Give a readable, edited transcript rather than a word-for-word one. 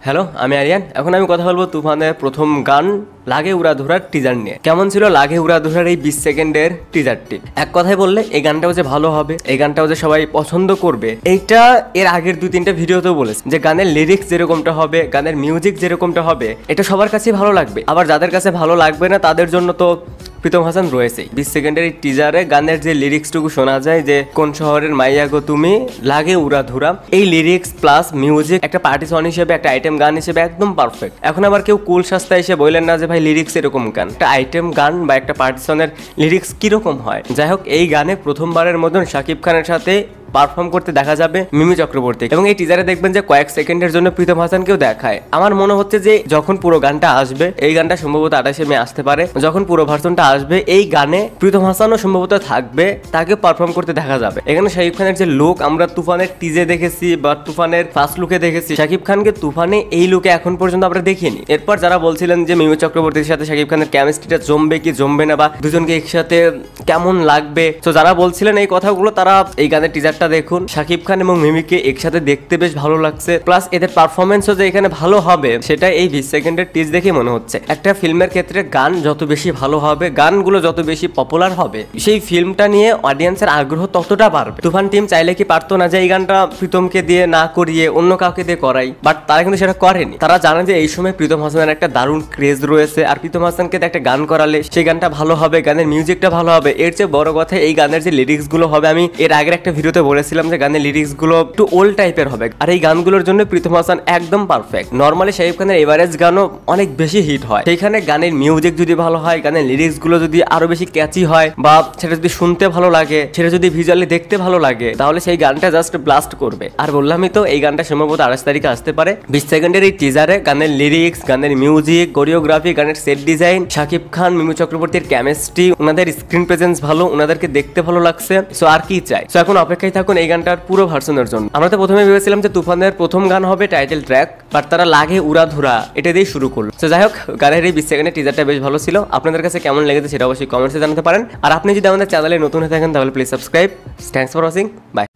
Hello, আমি আরিয়ান। এখন আমি কথা বলবো তুফানের প্রথম গান লাগে উড়াধুরার টিজার নিয়ে। কেমন ছিল লাগে উড়াধুরার এই 20 সেকেন্ডের টিজারটি? এক কথায় বললে এই গানটাও যে ভালো হবে, এই গানটাও যে সবাই পছন্দ করবে, এইটা এর আগের 2-3টা ভিডিওতেও বলেছে যে গানের লিরিক্স যেরকমটা হবে, গানের মিউজিক যেরকমটা হবে, এটা সবার কাছেই ভালো লাগবে। আবার যাদের কাছে ভালো লাগবে না তাদের জন্য তো প্রীতম হাসান রয়েছে। 20 সেকেন্ডের এই টিজারে গানের যে লিরিক্সটুকু শোনা যায় যে কোন শহরের মাইয়া গো তুমি, লাগে উড়াধুরা, এই লিরিক্স প্লাস মিউজিক একটা পার্টি সং হিসেবে, একটা আইটেম গান হিসেবে একদম পারফেক্ট। এখন আবার কেউ কুল সস্তা এসে বললেন না যে ভাই লিরিক্স এরকম গান, একটা আইটেম গান বা একটা পার্টি সঙের লিরিক্স কিরকম হয়। যাই হোক, এই গানে প্রথমবারের মতন শাকিব খানের সাথে পারফর্ম করতে দেখা যাবে মিমি চক্রবর্তী, এবং এই টিজারে দেখবেন যে কয়েক সেকেন্ডের জন্য প্রীতম হাসানকেও দেখায়। আমার মনে হচ্ছে যে যখন পুরো গানটা আসবে, এই গানটা সম্ভবত 28 মে আসতে পারে, যখন পুরো ভার্সনটা আসবে এই গানে প্রীতম হাসানও সম্ভবত থাকবে, তাকে পারফর্ম করতে দেখা যাবে। এখানে শাকিব খানের যে লুক আমরা তুফানের টিজে দেখেছি বা তুফানের ফার্স্ট লুকে দেখেছি, শাকিব খানকে তুফানে এই লুকে এখন পর্যন্ত আমরা দেখিনি। এরপর যারা বলছিলেন যে মিমি চক্রবর্তীর সাথে শাকিব খানের কেমিস্ট্রিটা জমবে কি জমবে না, বা দুজনকে একসাথে কেমন লাগবে, তো যারা বলছিলেন এই কথাগুলো তারা এই গানের টিজার দেখুন। শাকিব খান এবং মিমিকে একসাথে দেখতে বেশ ভালো লাগছে, প্লাস এদের পারফরমেন্সও যে এখানে ভালো হবে সেটা এই 20 সেকেন্ডের টিজ দেখে মনে হচ্ছে। একটা ফিল্মের ক্ষেত্রে গান যত বেশি ভালো হবে, গানগুলো যত বেশি পপুলার হবে, সেই ফিল্মটা নিয়ে অডিয়েন্সের আগ্রহ ততটা বাড়বে। তুফান টিম চাইলে কি পারতো না যে এই গানটা প্রীতমকে দিয়ে না করিয়ে অন্য কাউকে দিয়ে করাই, বাট তারা কিন্তু সেটা করেনি। তারা জানে যে এই সময় প্রীতম হাসানের একটা দারুণ ক্রেজ রয়েছে, আর প্রীতম হাসানকে একটা গান করালে সেই গানটা ভালো হবে, গানের মিউজিকটা ভালো হবে। এর চেয়ে বড় কথা এই গানের যে লিরিক্স গুলো হবে, আমি এর আগের একটা ভিডিওতে বলেছিলাম যে গানের লিরিক্স গুলো একটু ওল্ড টাইপের হবে, আর এই গানগুলোর জন্য প্রীতম হাসান একদম পারফেক্ট। নরমালি শাকিব খানের এভারেজ গানও অনেক বেশি হিট হয়, সেইখানে গানের মিউজিক যদি ভালো হয়, গানের লিরিক্স গুলো যদি আরো বেশি ক্যাচি হয়, বা সেটা যদি শুনতে ভালো লাগে, সেটা যদি ভিজুয়ালি দেখতে ভালো লাগে, তাহলে সেই গানটা জাস্ট ব্লাস্ট করবে। আর বললামই তো, এই গানটা সম্ভবত 28 তারিখে আসতে পারে। 20 সেকেন্ডের এই টিজারে গানের লিরিক্স, গানের মিউজিক, কোরিওগ্রাফি, গানের সেট ডিজাইন, শাকিব খান মিমি চক্রবর্তীর কেমিস্ট্রি, ওনাদের স্ক্রিন প্রেজেন্স ভালো, ওনাদেরকে দেখতে ভালো লাগছে। সো আর কি চাই? সো এখন অপেক্ষায় থাকুন এই গানটার পুরো ভার্সনের জন্য। আমরা তো প্রথমে ভেবেছিলাম যে তুফানের প্রথম গান হবে টাইটেল ট্র্যাক, বাট তারা লাগে উড়াধুরা এটা দিয়ে শুরু করলো। তো যাই হোক, গানের এই 20 সেকেন্ডের টিজারটা বেশ ভালো ছিল। আপনাদের কাছে কেমন লেগেছে সেটা অবশ্যই কমেন্টসে জানাতে পারেন। আর আপনি যদি আমাদের চ্যানেলে নতুন হয়ে থাকেন তাহলে please subscribe. Thanks for watching, by.